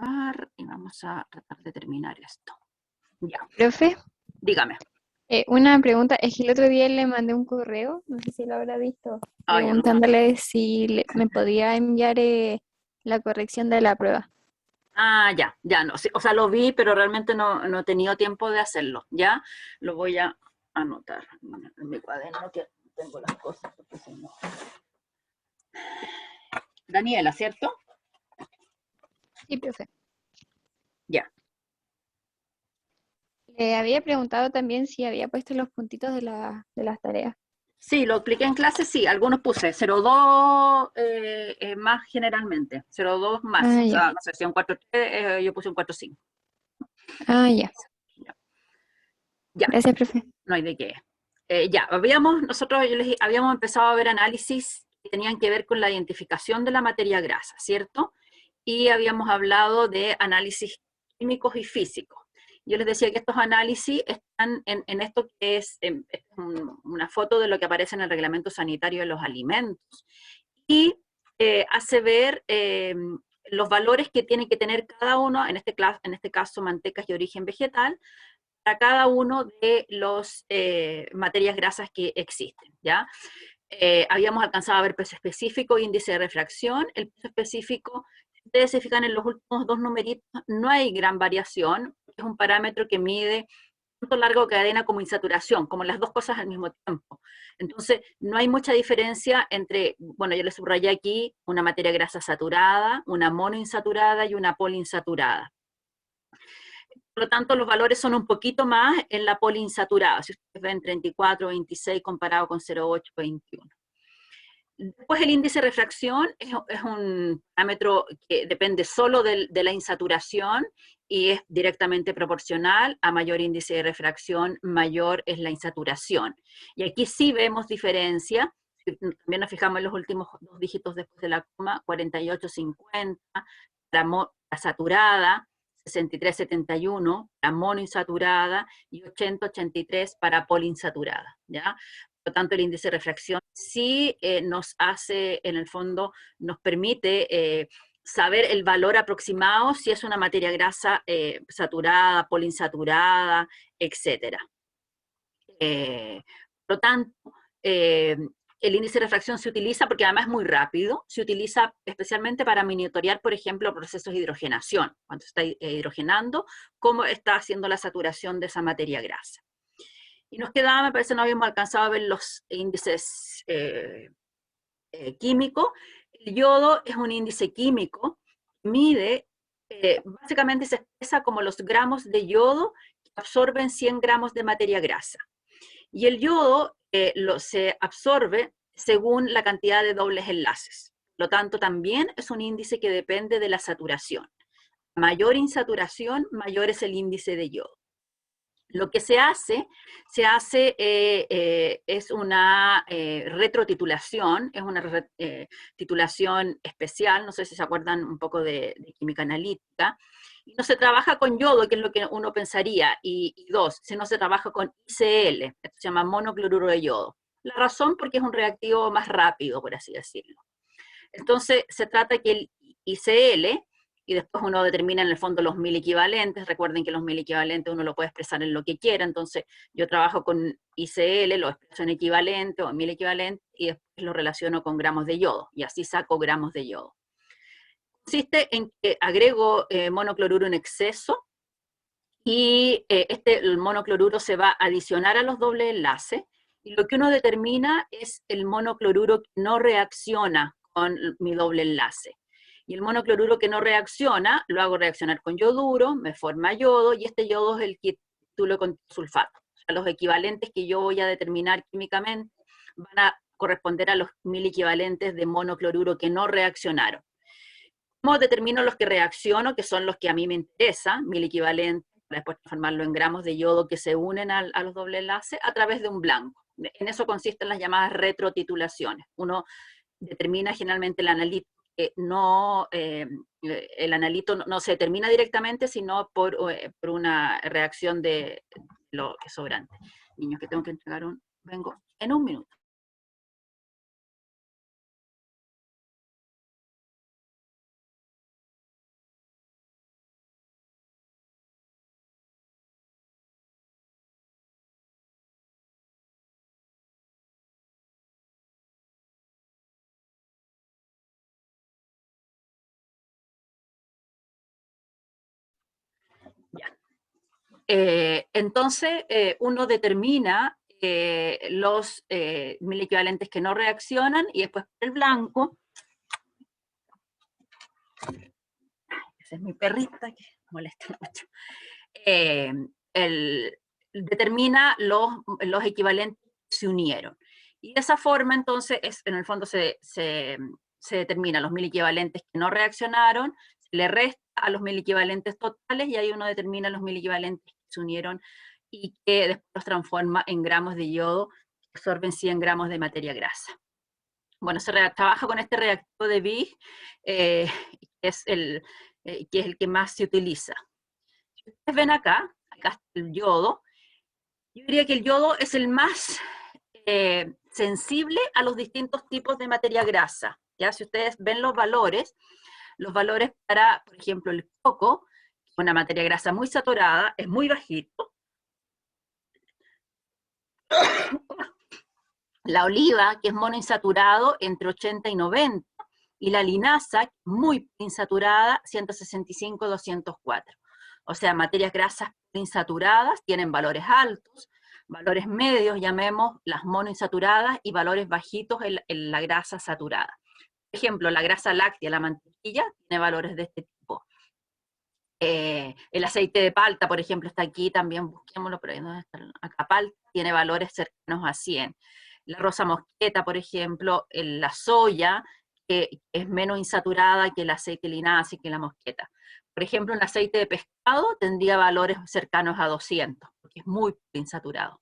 colocar y vamos a tratar de terminar esto. Ya, Profe, dígame. una pregunta, es que el otro día le mandé un correo, no sé si lo habrá visto, Ah, ya no. preguntándole si me podía enviar la corrección de la prueba. Ah, ya no. Sí, o sea, lo vi, pero realmente no he tenido tiempo de hacerlo. Ya lo voy a anotar en mi cuaderno que tengo las cosas. Porque si no. Daniela, ¿cierto? Sí, profe. Ya. Le había preguntado también si había puesto los puntitos de las tareas. Sí, lo expliqué en clase, sí. Algunos puse 0,2 más generalmente. 0,2 más. Ah, O ya. sea, no sé si un 4,3, yo puse un 4,5. Ah, ya. Ya. Ya, Gracias, profe. no hay de qué. Ya, nosotros habíamos empezado a ver análisis que tenían que ver con la identificación de la materia grasa, ¿cierto? Y habíamos hablado de análisis químicos y físicos. Yo les decía que estos análisis están en esto que es una foto de lo que aparece en el reglamento sanitario de los alimentos y hace ver los valores que tiene que tener cada uno, en este caso mantecas de origen vegetal, para cada uno de los materias grasas que existen, ¿ya? Habíamos alcanzado a ver peso específico, índice de refracción. El peso específico, si ustedes se fijan en los últimos dos numeritos, no hay gran variación. Es un parámetro que mide tanto largo de cadena como insaturación, como las dos cosas al mismo tiempo. Entonces, no hay mucha diferencia entre, bueno, yo les subrayé aquí una materia grasa saturada, una monoinsaturada y una poliinsaturada. Por lo tanto, los valores son un poquito más en la poliinsaturada. Si ustedes ven 34, 26 comparado con 0,8, 21. Después el índice de refracción es un parámetro que depende solo de la insaturación y es directamente proporcional. A mayor índice de refracción, mayor es la insaturación. Y aquí sí vemos diferencia. También nos fijamos en los últimos dos dígitos después de la coma, 48,50, la saturada, 63,71, la monoinsaturada y 80,83 para poliinsaturada, ¿ya? Por lo tanto, el índice de refracción sí nos hace, en el fondo, nos permite saber el valor aproximado si es una materia grasa saturada, poliinsaturada, etc. Por lo tanto, el índice de refracción se utiliza, porque además es muy rápido, se utiliza especialmente para monitorear, por ejemplo, procesos de hidrogenación, cuando se está hidrogenando, cómo está haciendo la saturación de esa materia grasa. Y nos quedaba, me parece, no habíamos alcanzado a ver los índices químicos. El yodo es un índice químico, mide, básicamente se expresa como los gramos de yodo que absorben 100 gramos de materia grasa. Y el yodo se absorbe según la cantidad de dobles enlaces. Por lo tanto, también es un índice que depende de la saturación. Mayor insaturación, mayor es el índice de yodo. Lo que se hace es una retrotitulación, es una titulación especial, no sé si se acuerdan un poco de química analítica, y no se trabaja con yodo, que es lo que uno pensaría, y dos, no se trabaja con ICL, esto se llama monocloruro de yodo. La razón porque es un reactivo más rápido, por así decirlo. Entonces, se trata que el ICL, y después uno determina en el fondo los mil equivalentes. Recuerden que los mil equivalentes uno lo puede expresar en lo que quiera, entonces yo trabajo con ICL, lo expreso en equivalente o en mil equivalentes, y después lo relaciono con gramos de yodo, y así saco gramos de yodo. Consiste en que agrego monocloruro en exceso, y el monocloruro se va a adicionar a los dobles enlaces, y lo que uno determina es el monocloruro que no reacciona con mi doble enlace. Y el monocloruro que no reacciona, lo hago reaccionar con yoduro, me forma yodo, y este yodo es el que titulo con sulfato. O sea, los equivalentes que yo voy a determinar químicamente van a corresponder a los 1000 equivalentes de monocloruro que no reaccionaron. ¿Cómo determino los que reacciono, que son los que a mí me interesan, 1000 equivalentes, para después transformarlo en gramos de yodo que se unen a los doble enlaces? A través de un blanco. En eso consisten las llamadas retrotitulaciones. Uno determina generalmente el analito, el analito no se determina directamente, sino por una reacción de lo que es sobrante. Niños, que tengo que entregar vengo en un minuto. Entonces, uno determina los mil equivalentes que no reaccionan, y después el blanco, esa es mi perrita que molesta mucho, determina los equivalentes que se unieron. Y de esa forma, entonces, en el fondo se determina los mil equivalentes que no reaccionaron, se le resta a los mil equivalentes totales, y ahí uno determina los mil equivalentes que se unieron y que después los transforma en gramos de yodo, que absorben 100 gramos de materia grasa. Bueno, se trabaja con este reactor de Big, que es el que más se utiliza. Si ustedes ven acá está el yodo. Yo diría que el yodo es el más sensible a los distintos tipos de materia grasa. ¿Ya? Si ustedes ven los valores para, por ejemplo, el coco, una materia grasa muy saturada, es muy bajito. La oliva, que es monoinsaturado, entre 80 y 90, y la linaza, muy insaturada, 165, 204. O sea, materias grasas insaturadas tienen valores altos, valores medios, llamemos las monoinsaturadas, y valores bajitos en la grasa saturada. Por ejemplo, la grasa láctea, la mantequilla, tiene valores de este tipo. El aceite de palta, por ejemplo, está aquí, también busquémoslo, pero ¿dónde está? Acá, palta, tiene valores cercanos a 100. La rosa mosqueta, por ejemplo, la soya, que es menos insaturada que el aceite linaza y que la mosqueta. Por ejemplo, un aceite de pescado tendría valores cercanos a 200, porque es muy insaturado.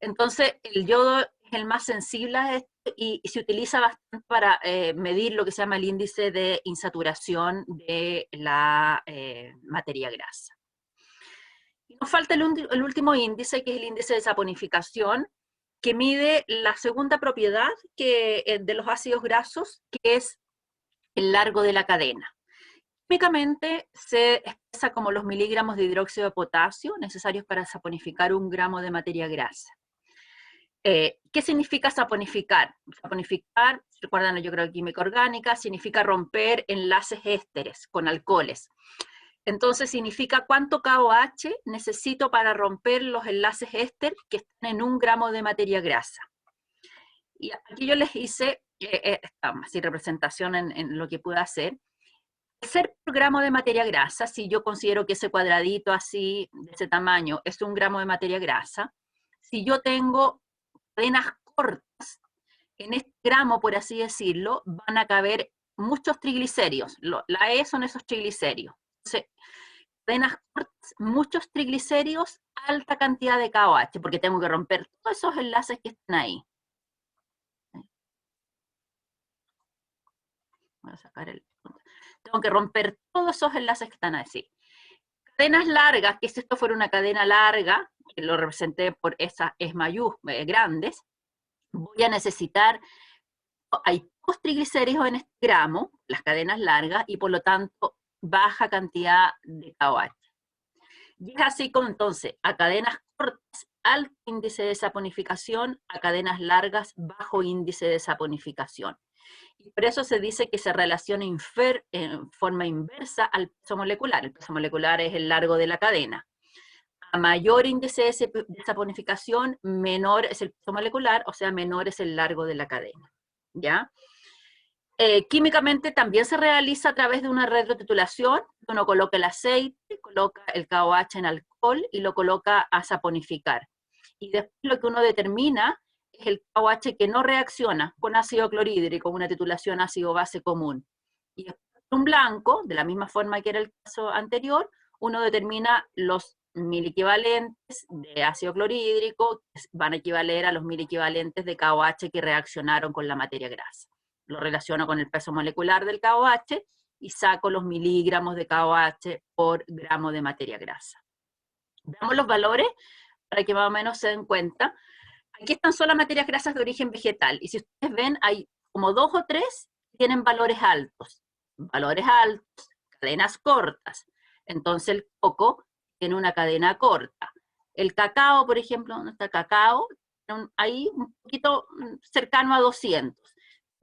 Entonces, el yodo es el más sensible a esto, y se utiliza bastante para medir lo que se llama el índice de insaturación de la materia grasa. Y nos falta el último índice, que es el índice de saponificación, que mide la segunda propiedad de los ácidos grasos, que es el largo de la cadena. Químicamente se expresa como los miligramos de hidróxido de potasio necesarios para saponificar 1 gramo de materia grasa. ¿Qué significa saponificar? Saponificar, recuerdan la química orgánica, significa romper enlaces ésteres con alcoholes. Entonces significa cuánto KOH necesito para romper los enlaces éster que están en 1 gramo de materia grasa. Y aquí yo les hice así representación en lo que pude hacer. El ser por gramo de materia grasa, si yo considero que ese cuadradito así, de ese tamaño, es 1 gramo de materia grasa, si yo tengo cadenas cortas, en este gramo, por así decirlo, van a caber muchos triglicéridos. La E son esos triglicéridos. Entonces, cadenas cortas, muchos triglicéridos, alta cantidad de KOH, porque tengo que romper todos esos enlaces que están ahí. Voy a sacar el punto. Tengo que romper todos esos enlaces que están así. Cadenas largas, que si esto fuera una cadena larga, que lo representé por esas E grandes, voy a necesitar, hay pocos triglicéridos en este gramo, las cadenas largas, y por lo tanto baja cantidad de KOH. Y es así como entonces, a cadenas cortas, alto índice de saponificación, a cadenas largas, bajo índice de saponificación. Y por eso se dice que se relaciona en forma inversa al peso molecular. El peso molecular es el largo de la cadena. A mayor índice de saponificación, menor es el peso molecular, o sea, menor es el largo de la cadena. ¿Ya? Químicamente también se realiza a través de una retrotitulación. Uno coloca el aceite, coloca el KOH en alcohol y lo coloca a saponificar. Y después lo que uno determina es el KOH que no reacciona con ácido clorhídrico, una titulación ácido-base común. Y después un blanco, de la misma forma que era el caso anterior, uno determina los miliequivalentes de ácido clorhídrico, que van a equivaler a los miliequivalentes de KOH que reaccionaron con la materia grasa. Lo relaciono con el peso molecular del KOH y saco los miligramos de KOH por gramo de materia grasa. Veamos los valores para que más o menos se den cuenta. Aquí están solo materias grasas de origen vegetal, y si ustedes ven, hay como 2 o 3 que tienen valores altos. Valores altos, cadenas cortas. Entonces el coco tiene una cadena corta. El cacao, por ejemplo, ¿dónde está el cacao? Ahí un poquito cercano a 200.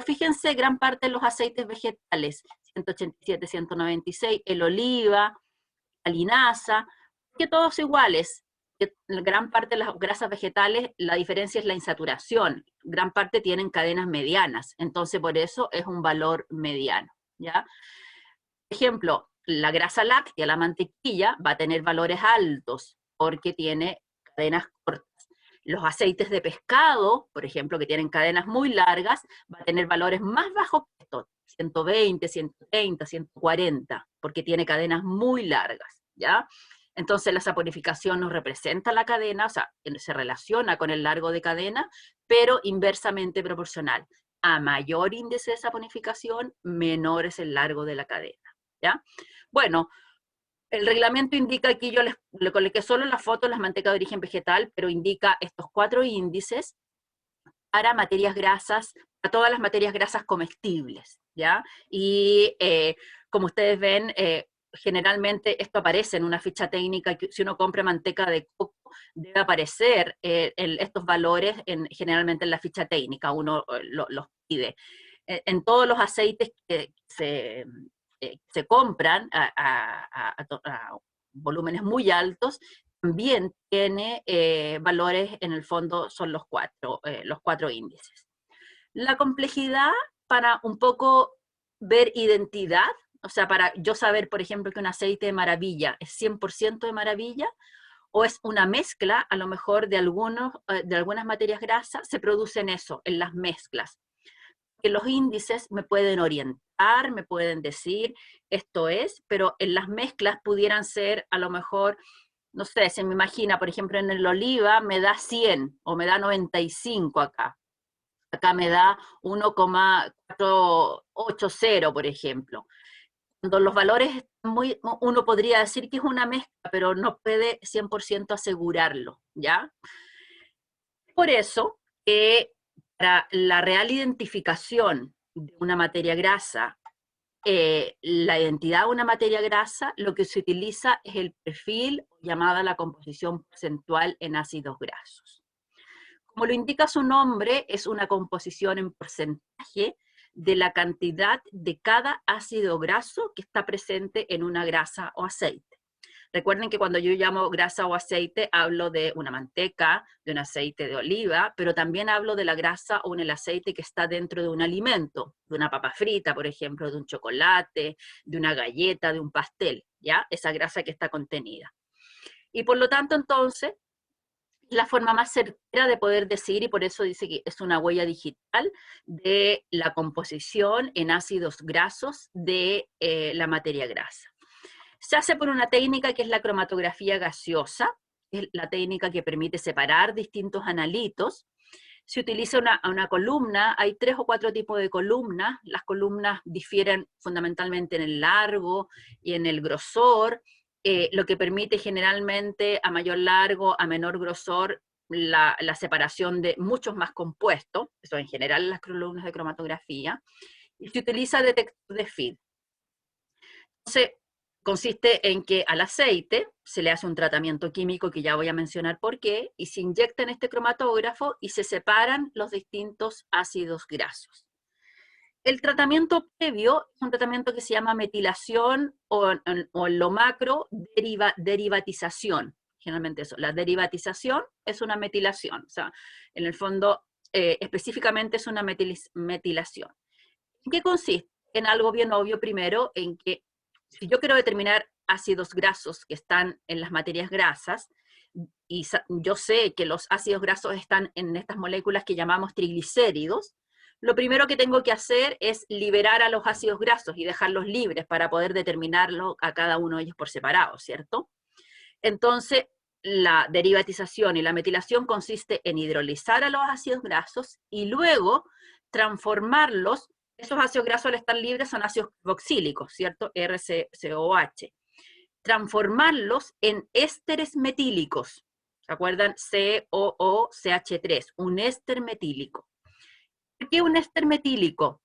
Fíjense, gran parte de los aceites vegetales, 187, 196, el oliva, la linaza, que todos iguales. Gran parte de las grasas vegetales, la diferencia es la insaturación. Gran parte tienen cadenas medianas, entonces por eso es un valor mediano, ¿ya? Por ejemplo, la grasa láctea, la mantequilla, va a tener valores altos porque tiene cadenas cortas. Los aceites de pescado, por ejemplo, que tienen cadenas muy largas, va a tener valores más bajos que estos, 120, 130, 140, porque tiene cadenas muy largas, ¿ya? Entonces la saponificación nos representa la cadena, o sea, se relaciona con el largo de cadena, pero inversamente proporcional. A mayor índice de saponificación, menor es el largo de la cadena, ¿ya? Bueno, el reglamento indica, aquí yo le coloqué solo la foto de las mantecas de origen vegetal, pero indica estos 4 índices para materias grasas, para todas las materias grasas comestibles, ¿ya? Y como ustedes ven, generalmente esto aparece en una ficha técnica, que si uno compra manteca de coco, debe aparecer estos valores generalmente en la ficha técnica, uno los pide. En todos los aceites que se compran a volúmenes muy altos, también tiene valores, en el fondo son los cuatro índices. La complejidad para un poco ver identidad, o sea, para yo saber, por ejemplo, que un aceite de maravilla es 100% de maravilla, o es una mezcla, a lo mejor, de algunas materias grasas, se producen eso, en las mezclas. Que los índices me pueden orientar, me pueden decir esto es, pero en las mezclas pudieran ser a lo mejor, no sé, se me imagina, por ejemplo, en el oliva me da 100 o me da 95 acá. Acá me da 1,480, por ejemplo. Cuando los valores están uno podría decir que es una mezcla, pero no puede 100% asegurarlo, ¿ya? Por eso, para la real identificación de una materia grasa, la identidad de una materia grasa, lo que se utiliza es el perfil, llamada la composición porcentual en ácidos grasos. Como lo indica su nombre, es una composición en porcentaje de la cantidad de cada ácido graso que está presente en una grasa o aceite. Recuerden que cuando yo llamo grasa o aceite, hablo de una manteca, de un aceite de oliva, pero también hablo de la grasa o el aceite que está dentro de un alimento, de una papa frita, por ejemplo, de un chocolate, de una galleta, de un pastel, ¿ya? Esa grasa que está contenida. Y por lo tanto, entonces, la forma más certera de poder decir, y por eso dice que es una huella digital de la composición en ácidos grasos de la materia grasa. Se hace por una técnica que es la cromatografía gaseosa, es la técnica que permite separar distintos analitos. Se utiliza una columna, hay 3 o 4 tipos de columnas, las columnas difieren fundamentalmente en el largo y en el grosor, lo que permite generalmente a mayor largo, a menor grosor, la separación de muchos más compuestos, eso en general en las columnas de cromatografía, y se utiliza detector de feed. Entonces, consiste en que al aceite se le hace un tratamiento químico que ya voy a mencionar por qué, y se inyecta en este cromatógrafo y se separan los distintos ácidos grasos. El tratamiento previo es un tratamiento que se llama metilación o en lo macro, derivatización. Generalmente eso, la derivatización es una metilación, o sea, en el fondo específicamente es una metilación. ¿En qué consiste? En algo bien obvio primero, en que si yo quiero determinar ácidos grasos que están en las materias grasas, y yo sé que los ácidos grasos están en estas moléculas que llamamos triglicéridos, lo primero que tengo que hacer es liberar a los ácidos grasos y dejarlos libres para poder determinarlo a cada uno de ellos por separado, ¿cierto? Entonces, la derivatización y la metilación consiste en hidrolizar a los ácidos grasos y luego transformarlos. Esos ácidos grasos al estar libres son ácidos carboxílicos, ¿cierto? RCOH. Transformarlos en ésteres metílicos. ¿Se acuerdan? COOCH3, un éster metílico. ¿Por qué un éster metílico?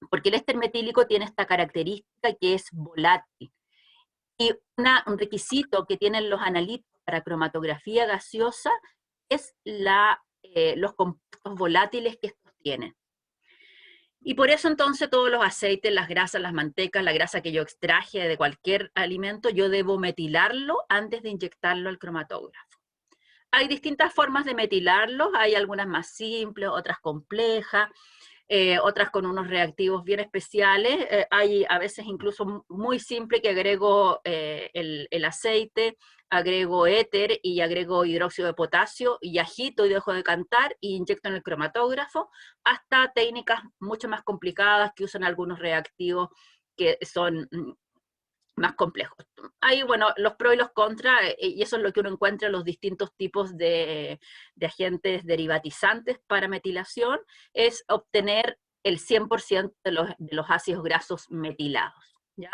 Porque el éster metílico tiene esta característica que es volátil. Y un requisito que tienen los analitos para cromatografía gaseosa es los compuestos volátiles que estos tienen. Y por eso entonces todos los aceites, las grasas, las mantecas, la grasa que yo extraje de cualquier alimento, yo debo metilarlo antes de inyectarlo al cromatógrafo. Hay distintas formas de metilarlos, hay algunas más simples, otras complejas, otras con unos reactivos bien especiales. Hay a veces incluso muy simple que agrego el aceite, agrego éter y agrego hidróxido de potasio y agito y dejo de cantar y inyecto en el cromatógrafo, hasta técnicas mucho más complicadas que usan algunos reactivos que son más complejos. Hay, bueno, los pros y los contras, y eso es lo que uno encuentra en los distintos tipos de agentes derivatizantes para metilación, es obtener el 100% de los ácidos grasos metilados, ¿ya?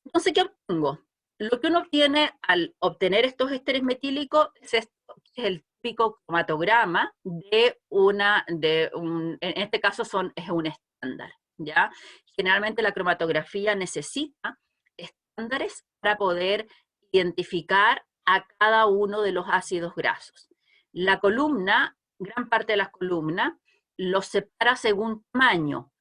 Entonces, ¿qué obtengo? Lo que uno obtiene al obtener estos ésteres metílicos es esto, es el típico cromatograma en este caso es un estándar, ¿ya? Generalmente la cromatografía necesita estándares para poder identificar a cada uno de los ácidos grasos. La columna, gran parte de la columna, los separa según tamaño.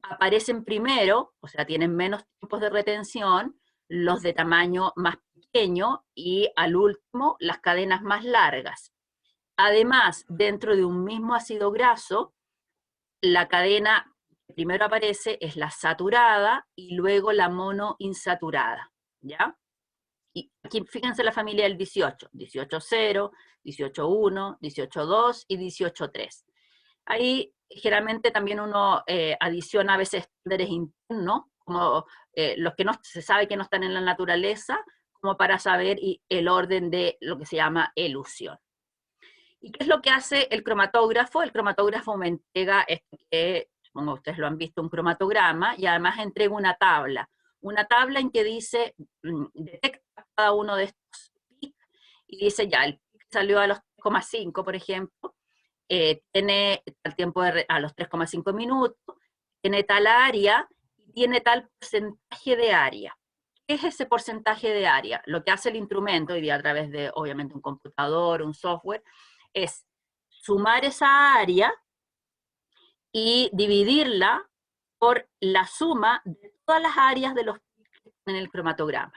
Aparecen primero, o sea, tienen menos tiempos de retención, los de tamaño más pequeño y al último las cadenas más largas. Además, dentro de un mismo ácido graso, la cadena que primero aparece es la saturada y luego la monoinsaturada, ¿ya? Y aquí fíjense la familia del 18, 18.0, 18.1, 18.2 y 18.3. Ahí generalmente también uno adiciona a veces estándares internos, como los que no se sabe que no están en la naturaleza, como para saber el orden de lo que se llama elusión. ¿Y qué es lo que hace el cromatógrafo? El cromatógrafo me entrega, supongo que ustedes lo han visto, un cromatograma, y además entrega una tabla en que dice, detecta cada uno de estos pics, y dice ya, el pic salió a los 3,5, por ejemplo, tiene el tiempo a los 3,5 minutos, tiene tal área, y tiene tal porcentaje de área. ¿Qué es ese porcentaje de área? Lo que hace el instrumento, y a través de, obviamente, un computador, un software, es sumar esa área y dividirla por la suma de todas las áreas de los que están en el cromatograma,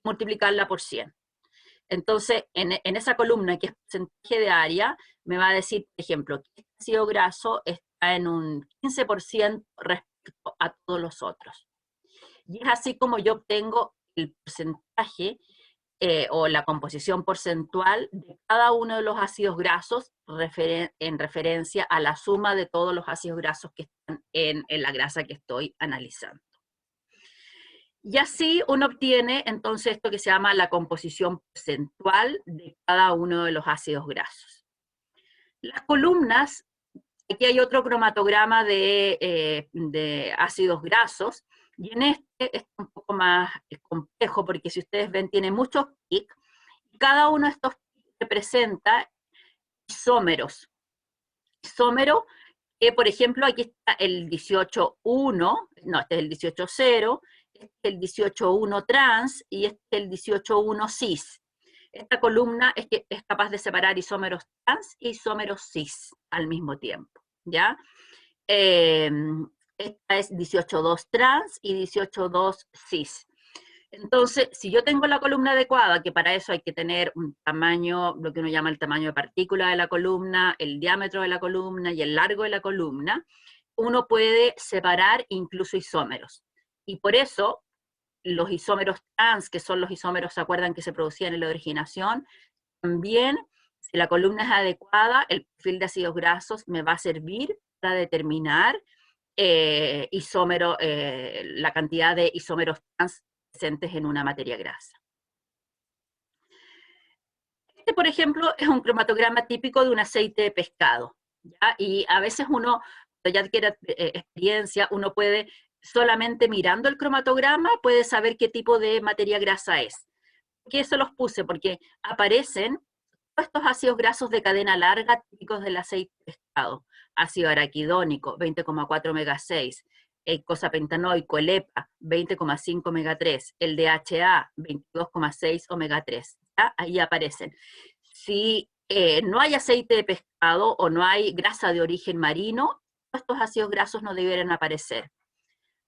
multiplicarla por 100. Entonces, en esa columna que es porcentaje de área, me va a decir, por ejemplo, que el ácido graso está en un 15% respecto a todos los otros. Y es así como yo obtengo el porcentaje o la composición porcentual de cada uno de los ácidos grasos en referencia a la suma de todos los ácidos grasos que están en la grasa que estoy analizando. Y así uno obtiene entonces esto que se llama la composición porcentual de cada uno de los ácidos grasos. Las columnas, aquí hay otro cromatograma de ácidos grasos, y en este es un poco más complejo, porque si ustedes ven, tiene muchos pics, y cada uno de estos pics representa isómeros. Isómero que, por ejemplo, aquí está el 18.1, no, este es el 18.0, este es el 18.1 trans, y este es el 18.1 cis. Esta columna es capaz de separar isómeros trans e isómeros cis al mismo tiempo, ¿ya? Esta es 18.2 trans y 18.2 cis. Entonces, si yo tengo la columna adecuada, que para eso hay que tener un tamaño, lo que uno llama el tamaño de partícula de la columna, el diámetro de la columna y el largo de la columna, uno puede separar incluso isómeros. Y por eso, los isómeros trans, que son los isómeros, ¿se acuerdan que se producían en la hidrogenación? También, si la columna es adecuada, el perfil de ácidos grasos me va a servir para determinar la cantidad de isómeros trans presentes en una materia grasa. Este, por ejemplo, es un cromatograma típico de un aceite de pescado, ¿ya? Y a veces uno, cuando ya adquiere experiencia, uno puede, solamente mirando el cromatograma, puede saber qué tipo de materia grasa es. ¿Por qué eso los puse? Porque aparecen todos estos ácidos grasos de cadena larga típicos del aceite de pescado. Ácido araquidónico, 20,4 omega 6, eicosapentanoico, el EPA, 20,5 omega 3, el DHA, 22,6 omega 3. ¿Ya? Ahí aparecen. Si no hay aceite de pescado o no hay grasa de origen marino, estos ácidos grasos no debieran aparecer.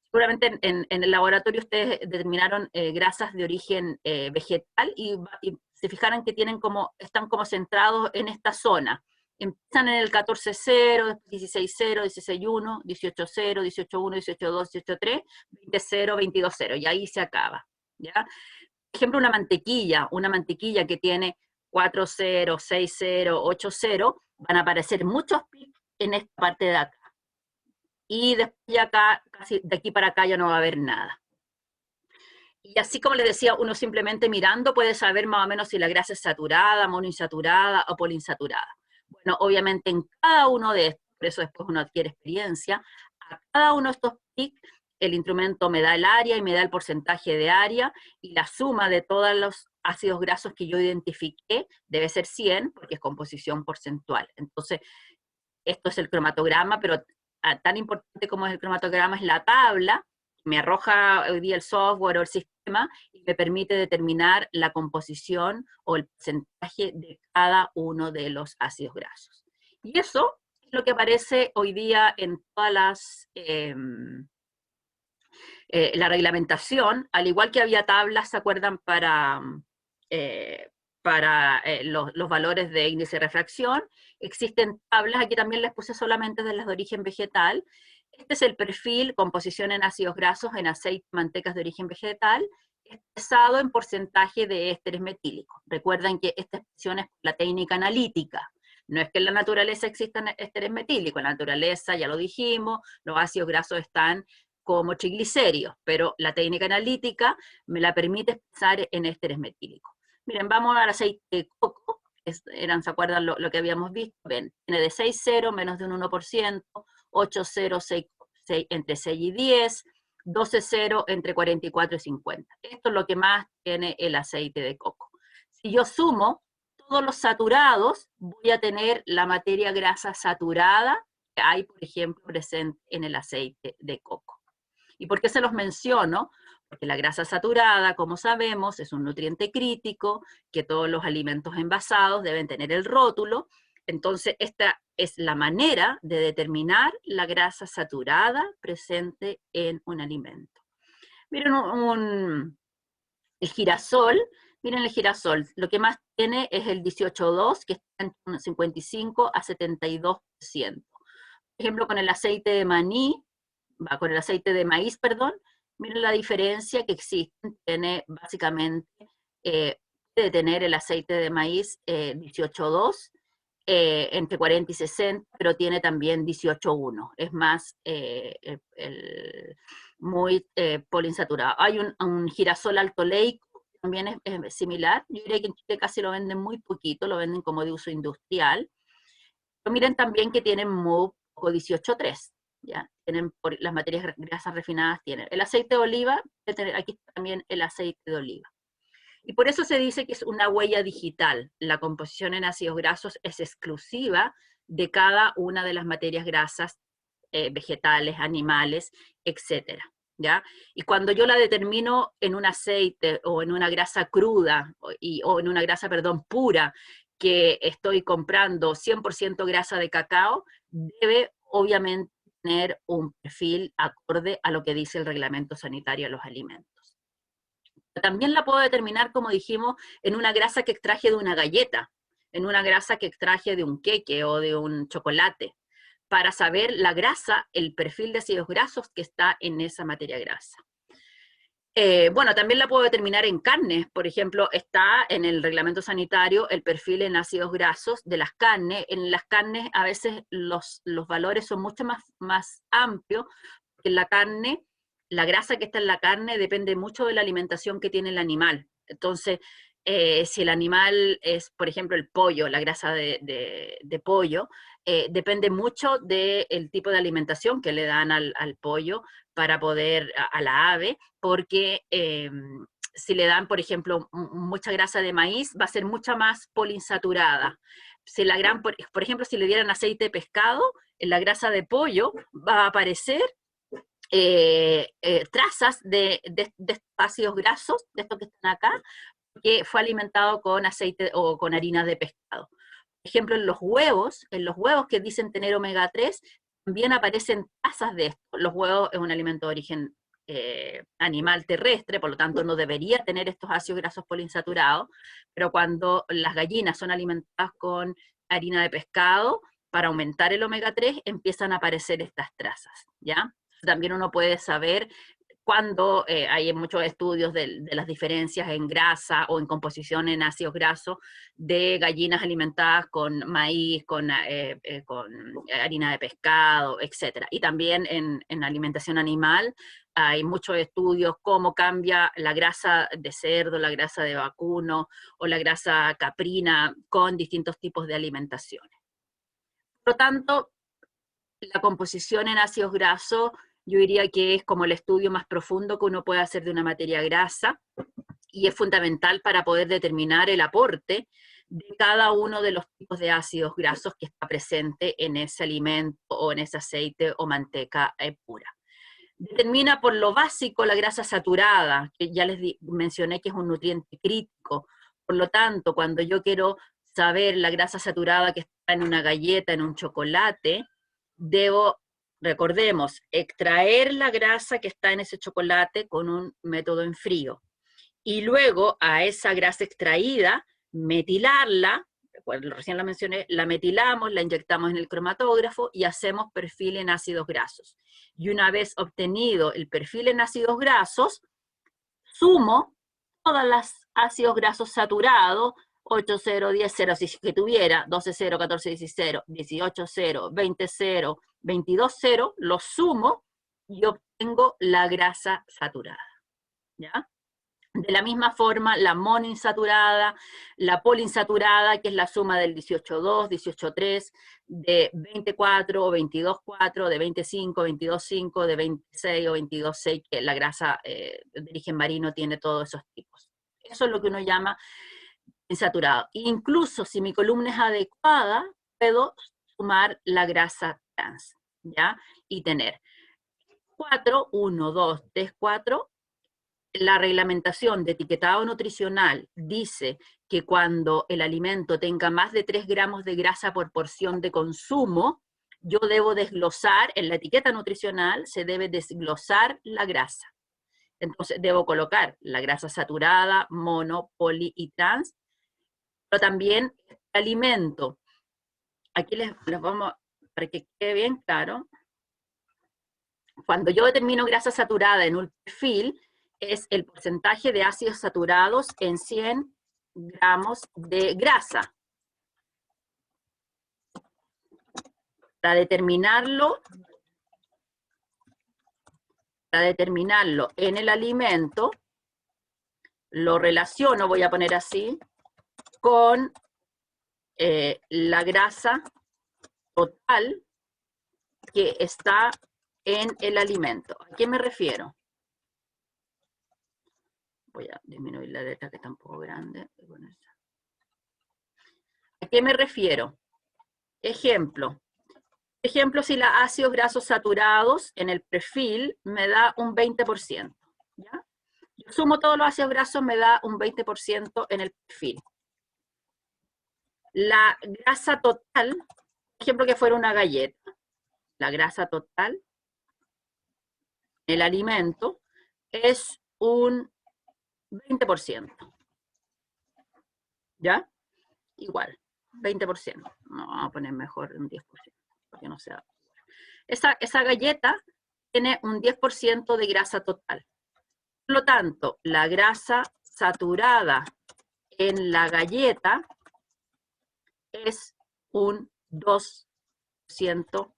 Seguramente en el laboratorio ustedes determinaron grasas de origen vegetal y se fijaron que están como centrados en esta zona. Empiezan en el 14.0, 16.0, 16.1, 18.0, 18.1, 18.2, 18.3, 20.0, 22.0, y ahí se acaba, ¿ya? Por ejemplo, una mantequilla que tiene 4.0, 6.0, 8.0, van a aparecer muchos picos en esta parte de acá. Y después ya acá, casi de aquí para acá ya no va a haber nada. Y así como les decía, uno simplemente mirando puede saber más o menos si la grasa es saturada, monoinsaturada o poliinsaturada. Bueno, obviamente en cada uno de estos, por eso después uno adquiere experiencia, a cada uno de estos PIC, el instrumento me da el área y me da el porcentaje de área, y la suma de todos los ácidos grasos que yo identifiqué debe ser 100, porque es composición porcentual. Entonces, esto es el cromatograma, pero tan importante como es el cromatograma es la tabla, me arroja hoy día el software o el sistema y me permite determinar la composición o el porcentaje de cada uno de los ácidos grasos. Y eso es lo que aparece hoy día en todas las... la reglamentación, al igual que había tablas, ¿se acuerdan? Para los valores de índice de refracción, existen tablas, aquí también les puse solamente de las de origen vegetal. Este es el perfil, composición en ácidos grasos, en aceite, mantecas de origen vegetal, expresado en porcentaje de ésteres metílicos. Recuerden que esta expresión es la técnica analítica. No es que en la naturaleza existan ésteres metílicos, en la naturaleza, ya lo dijimos, los ácidos grasos están como triglicéridos, pero la técnica analítica me la permite expresar en ésteres metílicos. Miren, vamos al aceite de coco, ¿se acuerdan lo que habíamos visto? Ven, tiene de 6,0, menos de un 1%, 8,0, 6, entre 6 y 10, 12,0, entre 44 y 50. Esto es lo que más tiene el aceite de coco. Si yo sumo todos los saturados, voy a tener la materia grasa saturada que hay, por ejemplo, presente en el aceite de coco. ¿Y por qué se los menciono? Porque la grasa saturada, como sabemos, es un nutriente crítico, que todos los alimentos envasados deben tener el rótulo. Entonces, esta es la manera de determinar la grasa saturada presente en un alimento. Miren el girasol. Miren el girasol, lo que más tiene es el 18,2, que está entre un 55 a 72%. Por ejemplo, con el aceite de maní, con el aceite de maíz, perdón, miren la diferencia que existe. Tiene básicamente, puede tener el aceite de maíz 18,2, entre 40 y 60, pero tiene también 18,1. Es más, muy poliinsaturado. Hay un girasol alto oleico, también es similar. Yo diría que en Chile casi lo venden muy poquito, lo venden como de uso industrial. Pero miren también que tienen muy poco 18,3. ¿Ya? Tienen las materias grasas refinadas, tienen el aceite de oliva, aquí está también el aceite de oliva. Y por eso se dice que es una huella digital. La composición en ácidos grasos es exclusiva de cada una de las materias grasas vegetales, animales, etc. ¿Ya? Y cuando yo la determino en un aceite o en una grasa cruda, o en una grasa, perdón, pura, que estoy comprando 100% grasa de cacao, debe obviamente tener un perfil acorde a lo que dice el reglamento sanitario de los alimentos. También la puedo determinar, como dijimos, en una grasa que extraje de una galleta, en una grasa que extraje de un queque o de un chocolate, para saber la grasa, el perfil de ácidos grasos que está en esa materia grasa. Bueno, también la puedo determinar en carnes. Por ejemplo, está en el reglamento sanitario el perfil en ácidos grasos de las carnes. En las carnes a veces los valores son mucho más amplios, porque en la carne, la grasa que está en la carne depende mucho de la alimentación que tiene el animal. Entonces, si el animal es, por ejemplo, el pollo, la grasa de pollo, depende mucho del tipo de alimentación que le dan al pollo para poder, a la ave, porque si le dan, por ejemplo, mucha grasa de maíz, va a ser mucha más poliinsaturada. Si por ejemplo, si le dieran aceite de pescado, en la grasa de pollo va a aparecer trazas de ácidos grasos, de estos que están acá, que fue alimentado con aceite o con harina de pescado. Por ejemplo, en los huevos que dicen tener omega 3, también aparecen trazas de esto. Los huevos es un alimento de origen animal terrestre, por lo tanto no debería tener estos ácidos grasos poliinsaturados, pero cuando las gallinas son alimentadas con harina de pescado, para aumentar el omega 3 empiezan a aparecer estas trazas, ¿ya? También uno puede saber cuando hay muchos estudios de las diferencias en grasa o en composición en ácidos grasos de gallinas alimentadas con maíz, con harina de pescado, etc. Y también en alimentación animal hay muchos estudios cómo cambia la grasa de cerdo, la grasa de vacuno o la grasa caprina con distintos tipos de alimentaciones. Por lo tanto, la composición en ácidos grasos yo diría que es como el estudio más profundo que uno puede hacer de una materia grasa, y es fundamental para poder determinar el aporte de cada uno de los tipos de ácidos grasos que está presente en ese alimento o en ese aceite o manteca pura. Determina por lo básico la grasa saturada, que ya les mencioné que es un nutriente crítico. Por lo tanto, cuando yo quiero saber la grasa saturada que está en una galleta, en un chocolate, debo, recordemos, extraer la grasa que está en ese chocolate con un método en frío. Y luego a esa grasa extraída, metilarla, recién la mencioné, la metilamos, la inyectamos en el cromatógrafo y hacemos perfil en ácidos grasos. Y una vez obtenido el perfil en ácidos grasos, sumo todos los ácidos grasos saturados, 8, 0, 10, 0, si es que tuviera 12, 0, 14, 16, 18, 0, 20, 0, 22, 0, los sumo y obtengo la grasa saturada, ¿ya? De la misma forma, la monoinsaturada, la poliinsaturada, que es la suma del 18,2, 18,3, de 24 o 22,4, de 25, 22,5, de 26 o 22,6, que la grasa de origen marino tiene todos esos tipos. Eso es lo que uno llama insaturado. Incluso si mi columna es adecuada, puedo sumar la grasa trans, ¿ya? Y tener 4, 1, 2, 3, 4, la reglamentación de etiquetado nutricional dice que cuando el alimento tenga más de 3 gramos de grasa por porción de consumo, yo debo desglosar, en la etiqueta nutricional se debe desglosar la grasa. Entonces debo colocar la grasa saturada, mono, poli y trans, pero también el alimento. Aquí les vamos, para que quede bien claro, cuando yo determino grasa saturada en un perfil, es el porcentaje de ácidos saturados en 100 gramos de grasa. Para determinarlo en el alimento, lo relaciono, voy a poner así, con la grasa total que está en el alimento. ¿A qué me refiero? Voy a disminuir la letra que está un poco grande. ¿A qué me refiero? Ejemplo, si los ácidos grasos saturados en el perfil me da un 20%, ¿ya? Yo sumo todos los ácidos grasos, me da un 20% en el perfil. La grasa total, por ejemplo que fuera una galleta, la grasa total, el alimento, es un 20%. ¿Ya? Igual, 20%. No, vamos a poner mejor un 10%, porque no sea. Esa galleta tiene un 10% de grasa total. Por lo tanto, la grasa saturada en la galleta es un 2%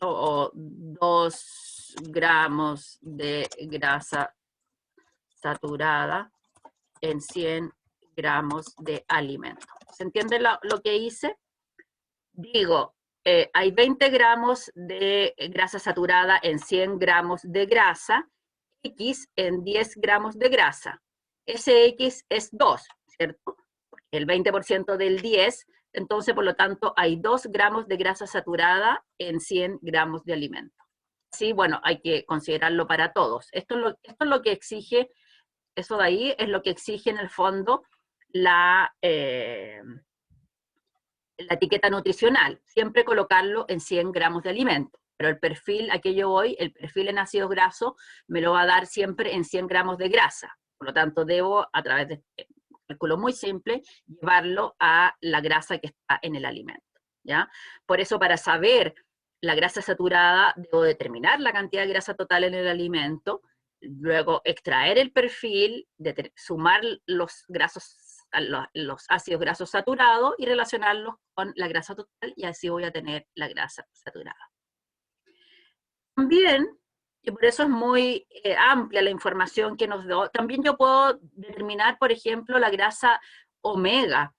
o 2 gramos de grasa saturada en 100 gramos de alimento. ¿Se entiende lo que hice? Digo, hay 20 gramos de grasa saturada en 100 gramos de grasa, X en 10 gramos de grasa. Ese X es 2, ¿cierto? El 20% del 10, entonces por lo tanto hay 2 gramos de grasa saturada en 100 gramos de alimento. Sí, bueno, hay que considerarlo para todos. Esto es lo que exige, eso de ahí es lo que exige en el fondo la la etiqueta nutricional, siempre colocarlo en 100 gramos de alimento. Pero el perfil, a que yo voy, el perfil en ácidos grasos me lo va a dar siempre en 100 gramos de grasa. Por lo tanto, debo, a través de este cálculo muy simple, llevarlo a la grasa que está en el alimento, ¿ya? Por eso, para saber la grasa saturada, debo determinar la cantidad de grasa total en el alimento, luego extraer el perfil, sumar los los ácidos grasos saturados y relacionarlos con la grasa total, y así voy a tener la grasa saturada. También, y por eso es muy amplia la información que nos da, también yo puedo determinar, por ejemplo, la grasa omega,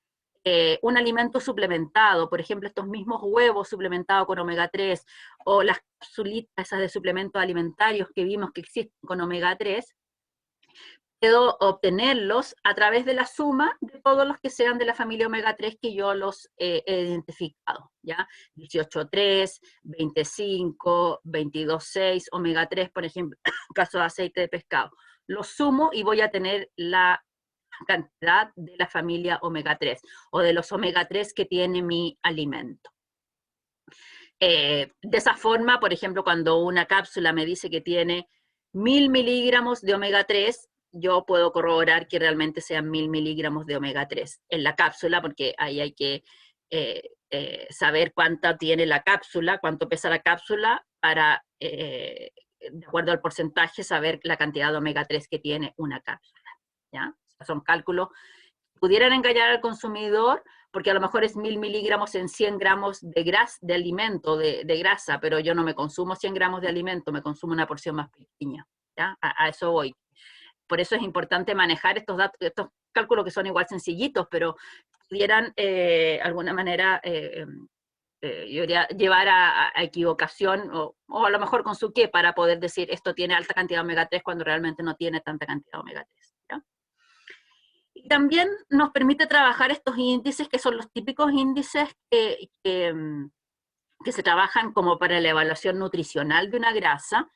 un alimento suplementado, por ejemplo, estos mismos huevos suplementados con omega 3, o las capsulitas esas de suplementos alimentarios que vimos que existen con omega 3, puedo obtenerlos a través de la suma de todos los que sean de la familia omega 3 que yo los he identificado, ¿ya? 18,3, 25, 22,6, omega 3, por ejemplo, caso de aceite de pescado. Los sumo y voy a tener la cantidad de la familia omega 3, o de los omega 3 que tiene mi alimento. De esa forma, por ejemplo, cuando una cápsula me dice que tiene 1000 miligramos de omega 3, yo puedo corroborar que realmente sean 1000 miligramos de omega 3 en la cápsula, porque ahí hay que saber cuánta tiene la cápsula, cuánto pesa la cápsula, para, de acuerdo al porcentaje, saber la cantidad de omega 3 que tiene una cápsula, ¿ya? Son cálculos que pudieran engañar al consumidor, porque a lo mejor es 1000 miligramos en 100 gramos de grasa, de alimento, de grasa, pero yo no me consumo 100 gramos de alimento, me consumo una porción más pequeña, ¿ya? A eso voy. Por eso es importante manejar estos datos, estos cálculos que son igual sencillitos, pero pudieran, de alguna manera, yo diría, llevar a equivocación, o a lo mejor con su qué, para poder decir esto tiene alta cantidad de omega 3 cuando realmente no tiene tanta cantidad de omega 3, ¿ya? Y también nos permite trabajar estos índices, que son los típicos índices que se trabajan como para la evaluación nutricional de una grasa.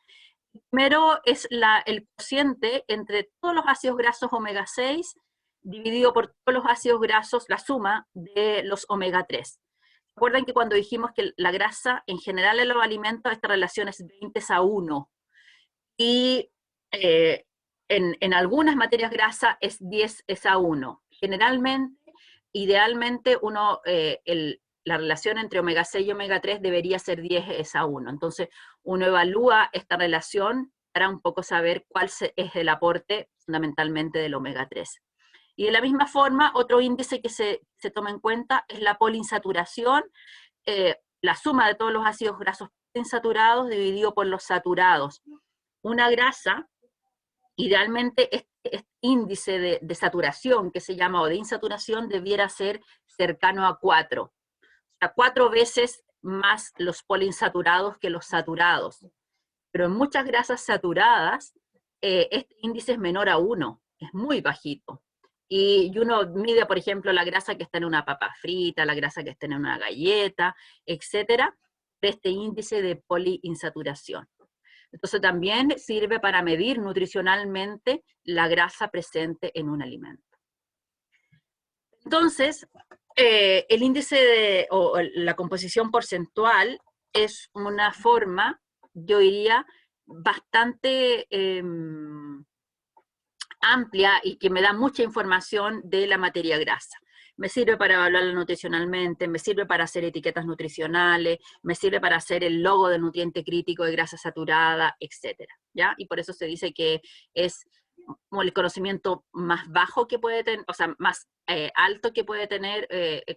Primero es el cociente entre todos los ácidos grasos omega 6 dividido por todos los ácidos grasos, la suma de los omega 3. Recuerden que cuando dijimos que la grasa en general en los alimentos, esta relación es 20:1, y en algunas materias grasas es 10:1. Generalmente, idealmente, la relación entre omega 6 y omega 3 debería ser 10:1. Entonces, uno evalúa esta relación para un poco saber cuál es el aporte fundamentalmente del omega 3. Y de la misma forma, otro índice que se toma en cuenta es la poliinsaturación, la suma de todos los ácidos grasos insaturados dividido por los saturados. Una grasa, idealmente este índice de saturación que se llama, o de insaturación, debiera ser cercano a 4. O sea, 4 veces más los poliinsaturados que los saturados. Pero en muchas grasas saturadas, este índice es menor a 1, es muy bajito. Y uno mide, por ejemplo, la grasa que está en una papa frita, la grasa que está en una galleta, etcétera, de este índice de poliinsaturación. Entonces también sirve para medir nutricionalmente la grasa presente en un alimento. Entonces, el índice o la composición porcentual es una forma, yo diría, bastante amplia y que me da mucha información de la materia grasa. Me sirve para evaluarla nutricionalmente, me sirve para hacer etiquetas nutricionales, me sirve para hacer el logo de nutriente crítico de grasa saturada, etcétera, ¿ya? Y por eso se dice que es el conocimiento más bajo que puede tener, o sea, más alto que puede tener,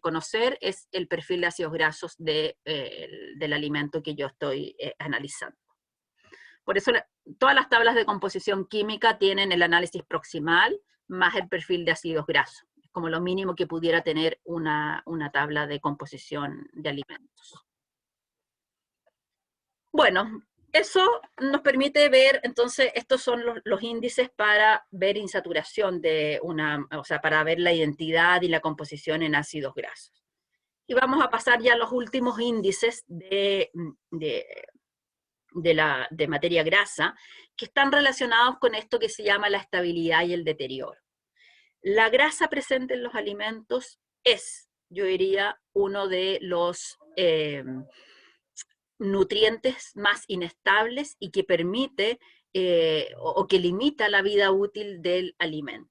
conocer, es el perfil de ácidos grasos del alimento que yo estoy analizando. Por eso todas las tablas de composición química tienen el análisis proximal más el perfil de ácidos grasos. Es como lo mínimo que pudiera tener una tabla de composición de alimentos. Bueno, eso nos permite ver, entonces, estos son los índices para ver insaturación o sea, para ver la identidad y la composición en ácidos grasos. Y vamos a pasar ya a los últimos índices de materia grasa, que están relacionados con esto que se llama la estabilidad y el deterioro. La grasa presente en los alimentos es yo diría, uno de los nutrientes más inestables y que permite o que limita la vida útil del alimento.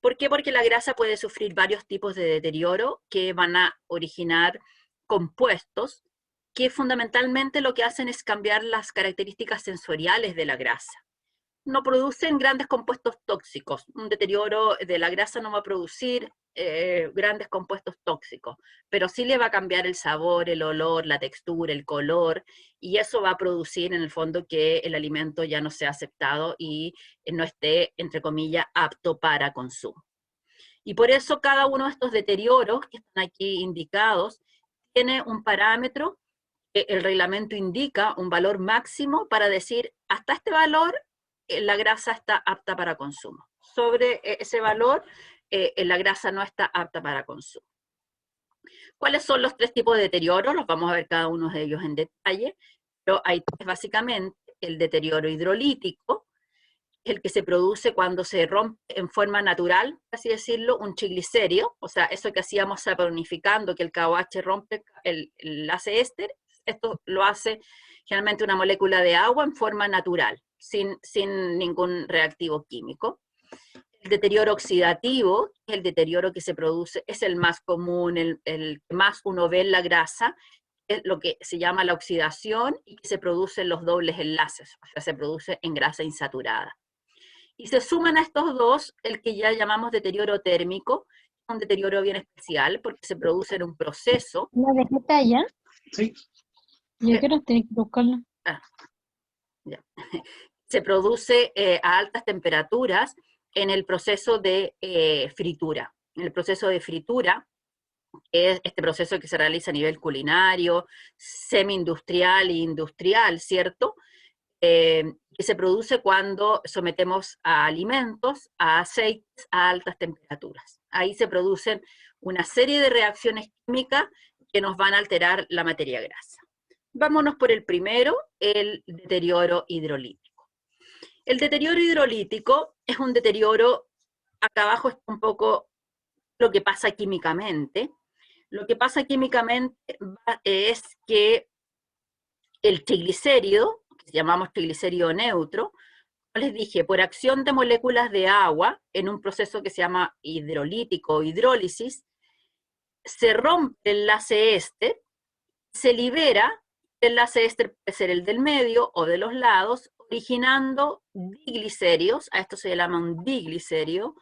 ¿Por qué? Porque la grasa puede sufrir varios tipos de deterioro que van a originar compuestos que fundamentalmente lo que hacen es cambiar las características sensoriales de la grasa. No producen grandes compuestos tóxicos. Un deterioro de la grasa no va a producir grandes compuestos tóxicos, pero sí le va a cambiar el sabor, el olor, la textura, el color, y eso va a producir en el fondo que el alimento ya no sea aceptado y no esté, entre comillas, apto para consumo. Y por eso cada uno de estos deterioros que están aquí indicados tiene un parámetro que el reglamento indica, un valor máximo para decir, hasta este valor la grasa está apta para consumo. Sobre ese valor, la grasa no está apta para consumo. ¿Cuáles son los tres tipos de deterioro? Los vamos a ver cada uno de ellos en detalle, pero hay tres básicamente: el deterioro hidrolítico, el que se produce cuando se rompe en forma natural, así decirlo, un triglicérido, o sea, eso que hacíamos saponificando, que el KOH rompe el enlace éster, esto lo hace generalmente una molécula de agua en forma natural, sin ningún reactivo químico. El deterioro oxidativo, el deterioro que se produce, es el más común, el que más uno ve en la grasa, es lo que se llama la oxidación y que se produce en los dobles enlaces, o sea, se produce en grasa insaturada. Y se suman a estos dos el que ya llamamos deterioro térmico, un deterioro bien especial porque se produce en un proceso. ¿La dejé allá? Sí. Yo quiero tener que buscarla. Ya. Se produce a altas temperaturas en el proceso de fritura. En el proceso de fritura, es este proceso que se realiza a nivel culinario, semi-industrial e industrial, ¿cierto? Que se produce cuando sometemos a alimentos, a aceites, a altas temperaturas. Ahí se producen una serie de reacciones químicas que nos van a alterar la materia grasa. Vámonos por el primero, el deterioro hidrolítico. El deterioro hidrolítico es un deterioro, acá abajo está un poco lo que pasa químicamente. Lo que pasa químicamente es que el triglicérido, que llamamos triglicérido neutro, como les dije, por acción de moléculas de agua, en un proceso que se llama hidrolítico o hidrólisis, se rompe el enlace éster, se libera. El enlace éster puede ser el del medio o de los lados, originando diglicéridos, a esto se le llama un diglicérido,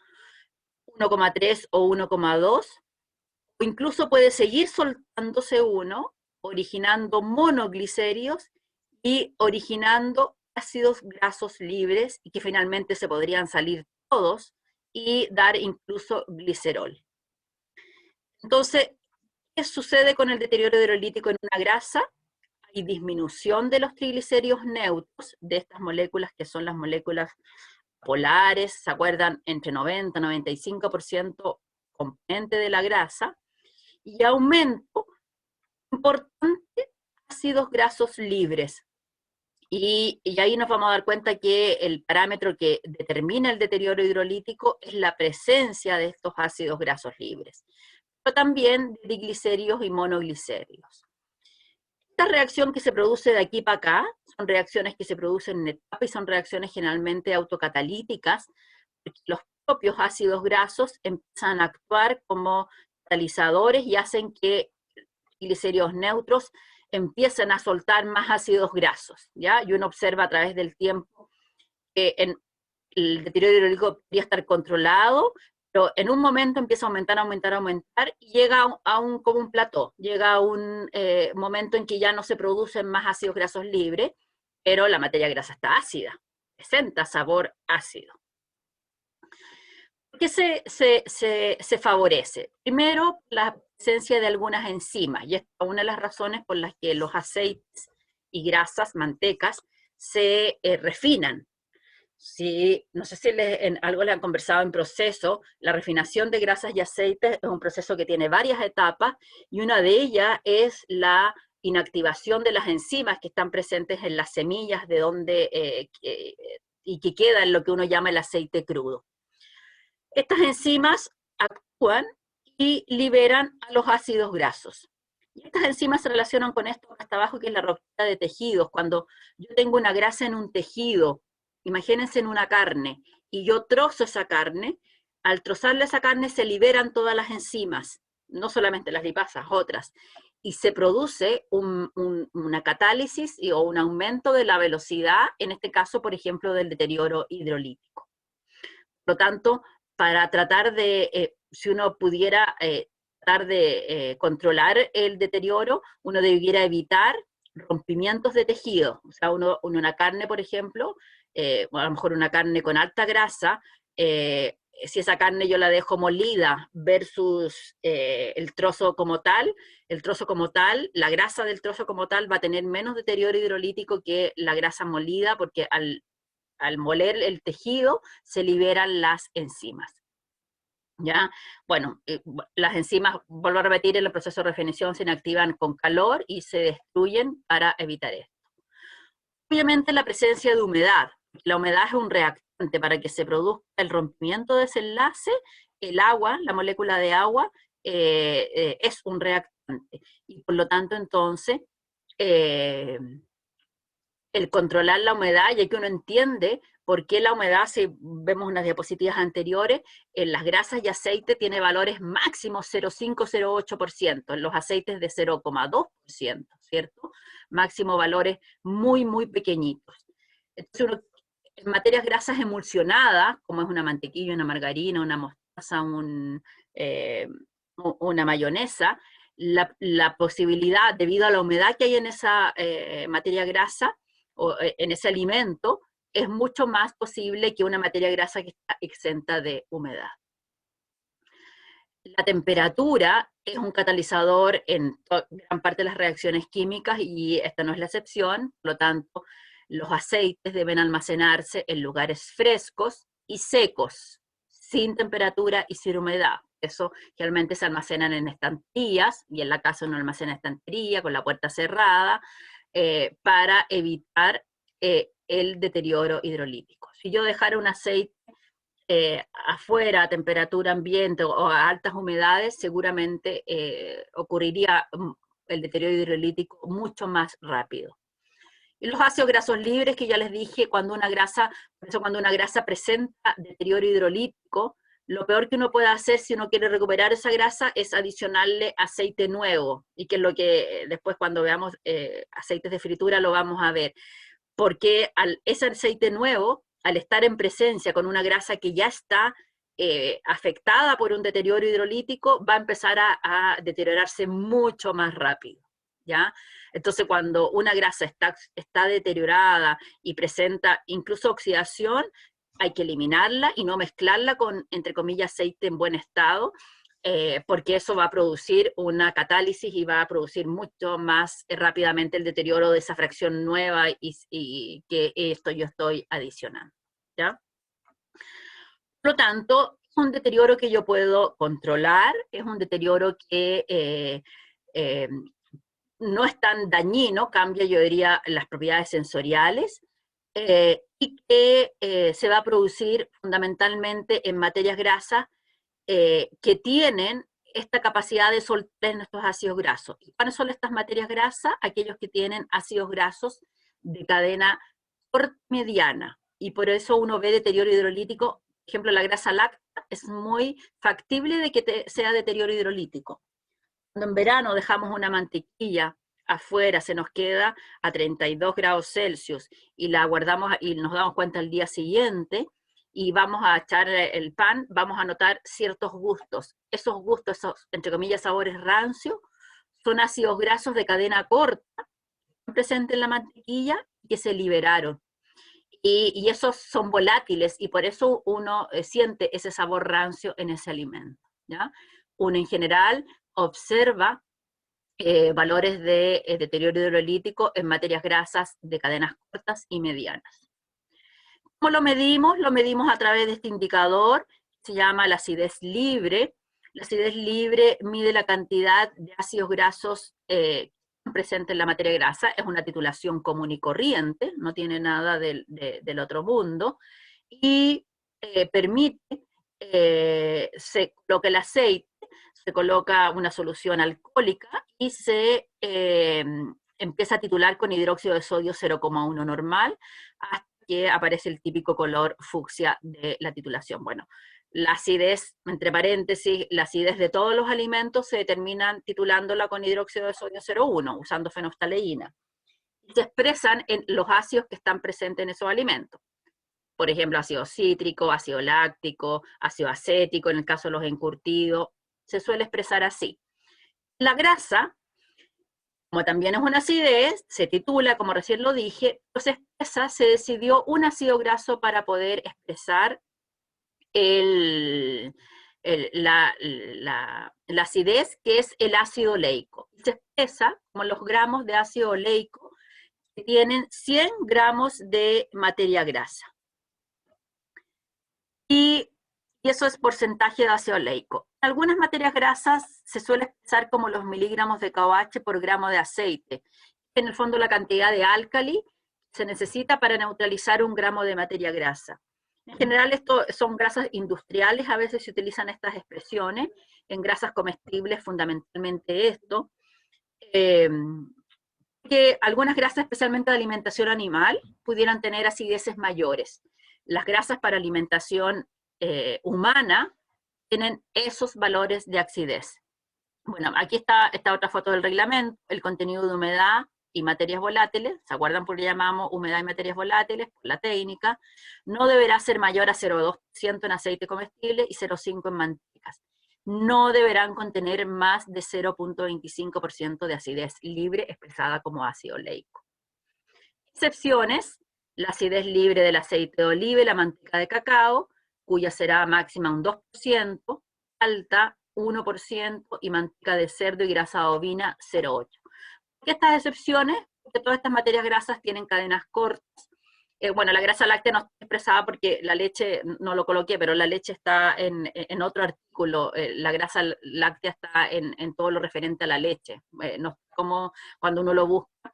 1,3 o 1,2, o incluso puede seguir soltándose uno, originando monoglicéridos y originando ácidos grasos libres, y que finalmente se podrían salir todos y dar incluso glicerol. Entonces, ¿qué sucede con el deterioro hidrolítico en una grasa? Hay disminución de los triglicéridos neutros, de estas moléculas que son las moléculas polares, ¿se acuerdan? Entre 90 y 95% componente de la grasa, y aumento importante ácidos grasos libres. Y ahí nos vamos a dar cuenta que el parámetro que determina el deterioro hidrolítico es la presencia de estos ácidos grasos libres, pero también de diglicéridos y monoglicéridos. Esta reacción que se produce de aquí para acá, son reacciones que se producen en etapa y son reacciones generalmente autocatalíticas, porque los propios ácidos grasos empiezan a actuar como catalizadores y hacen que triglicéridos neutros empiecen a soltar más ácidos grasos, ¿ya? Y uno observa a través del tiempo que el deterioro hidrolítico podría estar controlado, pero en un momento empieza a aumentar, aumentar, aumentar, y llega como un plató, llega a un momento en que ya no se producen más ácidos grasos libres, pero la materia grasa está ácida, presenta sabor ácido. ¿Por qué se favorece? Primero, la presencia de algunas enzimas, y esta es una de las razones por las que los aceites y grasas, mantecas, se refinan. Sí, no sé si algo le han conversado en proceso, la refinación de grasas y aceites es un proceso que tiene varias etapas, y una de ellas es la inactivación de las enzimas que están presentes en las semillas de donde, y que queda en lo que uno llama el aceite crudo. Estas enzimas actúan y liberan a los ácidos grasos. Y estas enzimas se relacionan con esto hasta abajo, que es la ruptura de tejidos. Cuando yo tengo una grasa en un tejido, imagínense en una carne, y yo trozo esa carne, al trozarle esa carne se liberan todas las enzimas, no solamente las lipasas, otras, y se produce una catálisis o un aumento de la velocidad, en este caso, por ejemplo, del deterioro hidrolítico. Por lo tanto, para tratar de, si uno pudiera tratar de controlar el deterioro, uno debiera evitar rompimientos de tejido. O sea, una carne, por ejemplo, a lo mejor una carne con alta grasa, si esa carne yo la dejo molida versus el trozo como tal, la grasa del trozo como tal va a tener menos deterioro hidrolítico que la grasa molida, porque al moler el tejido se liberan las enzimas. ¿Ya? Bueno, las enzimas, vuelvo a repetir, en el proceso de refinación se inactivan con calor y se destruyen para evitar esto. Obviamente la presencia de humedad. La humedad es un reactante para que se produzca el rompimiento de ese enlace. El agua, la molécula de agua, es un reactante. Y por lo tanto, entonces, el controlar la humedad, ya que uno entiende por qué la humedad, si vemos unas diapositivas anteriores, en las grasas y aceites tiene valores máximos 0,5-0,8%, en los aceites de 0,2%, ¿cierto? Máximo valores muy, muy pequeñitos. Entonces en materias grasas emulsionadas, como es una mantequilla, una margarina, una mostaza, una mayonesa, la posibilidad, debido a la humedad que hay en esa materia grasa, o en ese alimento, es mucho más posible que una materia grasa que está exenta de humedad. La temperatura es un catalizador en gran parte de las reacciones químicas y esta no es la excepción, por lo tanto, los aceites deben almacenarse en lugares frescos y secos, sin temperatura y sin humedad. Eso generalmente se almacenan en estanterías, y en la casa uno almacena estantería con la puerta cerrada, para evitar el deterioro hidrolítico. Si yo dejara un aceite afuera a temperatura ambiente o a altas humedades, seguramente ocurriría el deterioro hidrolítico mucho más rápido. Y los ácidos grasos libres, que ya les dije, cuando una grasa presenta deterioro hidrolítico, lo peor que uno puede hacer si uno quiere recuperar esa grasa es adicionarle aceite nuevo, y que es lo que después cuando veamos aceites de fritura lo vamos a ver, porque ese aceite nuevo, al estar en presencia con una grasa que ya está afectada por un deterioro hidrolítico, va a empezar a deteriorarse mucho más rápido, ¿ya? Entonces, cuando una grasa está deteriorada y presenta incluso oxidación, hay que eliminarla y no mezclarla con, entre comillas, aceite en buen estado, porque eso va a producir una catálisis y va a producir mucho más rápidamente el deterioro de esa fracción nueva y que esto yo estoy adicionando, ¿ya? Por lo tanto, es un deterioro que yo puedo controlar, es un deterioro que no es tan dañino, cambia, yo diría, las propiedades sensoriales, y que se va a producir fundamentalmente en materias grasas que tienen esta capacidad de soltar nuestros ácidos grasos. ¿Y cuáles son estas materias grasas? Aquellos que tienen ácidos grasos de cadena corta mediana, y por eso uno ve deterioro hidrolítico. Por ejemplo, la grasa láctea es muy factible de que sea deterioro hidrolítico. Cuando en verano dejamos una mantequilla afuera, se nos queda a 32 grados Celsius y la guardamos y nos damos cuenta al día siguiente y vamos a echar el pan, vamos a notar ciertos gustos. Esos gustos, esos, entre comillas, sabores rancios, son ácidos grasos de cadena corta presentes en la mantequilla que se liberaron. Y esos son volátiles y por eso uno siente ese sabor rancio en ese alimento, ¿ya? Uno en general observa valores de deterioro hidrolítico en materias grasas de cadenas cortas y medianas. ¿Cómo lo medimos? Lo medimos a través de este indicador, se llama la acidez libre. La acidez libre mide la cantidad de ácidos grasos presente en la materia grasa, es una titulación común y corriente, no tiene nada del otro mundo, y permite, se coloca el aceite se coloca una solución alcohólica y se empieza a titular con hidróxido de sodio 0,1 normal, hasta que aparece el típico color fucsia de la titulación. Bueno, la acidez, entre paréntesis, la acidez de todos los alimentos se determinan titulándola con hidróxido de sodio 0,1, usando fenoftaleína. Y se expresan en los ácidos que están presentes en esos alimentos. Por ejemplo, ácido cítrico, ácido láctico, ácido acético, en el caso de los encurtidos, se suele expresar así. La grasa, como también es una acidez, se titula, como recién lo dije, entonces se decidió un ácido graso para poder expresar la acidez, que es el ácido oleico. Se expresa como los gramos de ácido oleico que tienen 100 gramos de materia grasa. Y eso es porcentaje de ácido oleico. En algunas materias grasas se suele expresar como los miligramos de KOH por gramo de aceite. En el fondo la cantidad de álcali se necesita para neutralizar un gramo de materia grasa. En general esto son grasas industriales, a veces se utilizan estas expresiones, en grasas comestibles fundamentalmente esto, que algunas grasas, especialmente de alimentación animal, pudieran tener acideces mayores. Las grasas para alimentación humana tienen esos valores de acidez. Bueno, aquí está esta otra foto del reglamento, el contenido de humedad y materias volátiles, ¿se acuerdan por qué llamamos humedad y materias volátiles? Por la técnica, no deberá ser mayor a 0,2% en aceite comestible y 0,5% en mantecas. No deberán contener más de 0,25% de acidez libre expresada como ácido oleico. Excepciones: la acidez libre del aceite de oliva y la manteca de cacao, cuya será máxima un 2%, alta 1%, y manteca de cerdo y grasa bovina 0,8%. ¿Por qué estas excepciones? Porque todas estas materias grasas tienen cadenas cortas. Bueno, la grasa láctea no está expresada porque la leche, no lo coloqué, pero la leche está en otro artículo. La grasa láctea está en todo lo referente a la leche. No, como cuando uno lo busca,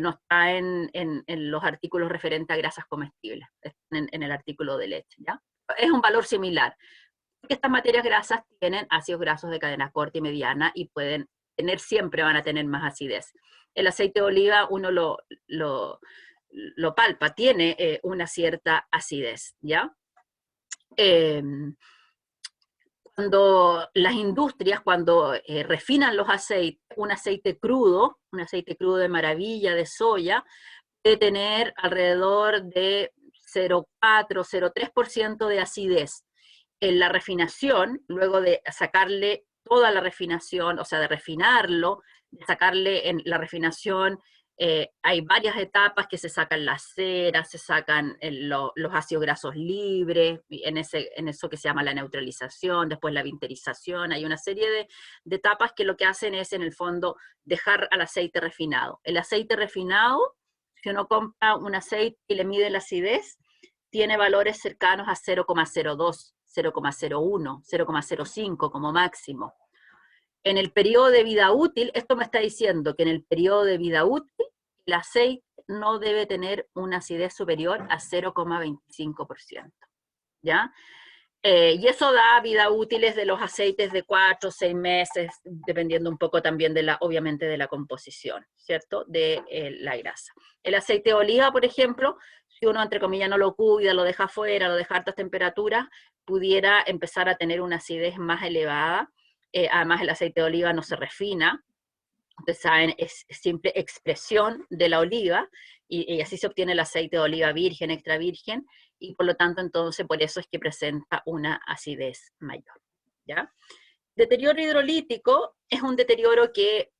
no está en los artículos referentes a grasas comestibles, en el artículo de leche, ¿ya? Es un valor similar. Porque estas materias grasas tienen ácidos grasos de cadena corta y mediana y pueden tener, siempre van a tener más acidez. El aceite de oliva uno lo palpa, tiene una cierta acidez, ¿ya? Cuando las industrias, cuando refinan los aceites, un aceite crudo de maravilla, de soya, puede tener alrededor de 0,4, 0,3% de acidez. En la refinación, luego de sacarle toda la refinación, o sea, de refinarlo, de sacarle en la refinación, hay varias etapas que se sacan las ceras, se sacan los ácidos grasos libres, en eso que se llama la neutralización, después la vinterización, hay una serie de etapas que lo que hacen es, en el fondo, dejar al aceite refinado. El aceite refinado, si uno compra un aceite y le mide la acidez, tiene valores cercanos a 0,02, 0,01, 0,05 como máximo. En el periodo de vida útil, esto me está diciendo que en el periodo de vida útil, el aceite no debe tener una acidez superior a 0,25%, ¿ya? Y eso da vida útiles de los aceites de 4 o 6 meses, dependiendo un poco también, obviamente, de la composición, ¿cierto?, de la grasa. El aceite de oliva, por ejemplo, si uno, entre comillas, no lo cuida, lo deja afuera, lo deja a altas temperaturas, pudiera empezar a tener una acidez más elevada. Además, el aceite de oliva no se refina, ustedes saben, es simple expresión de la oliva, y así se obtiene el aceite de oliva virgen, extra virgen, y por lo tanto, entonces, por eso es que presenta una acidez mayor, ¿ya? Deterioro hidrolítico es un deterioro que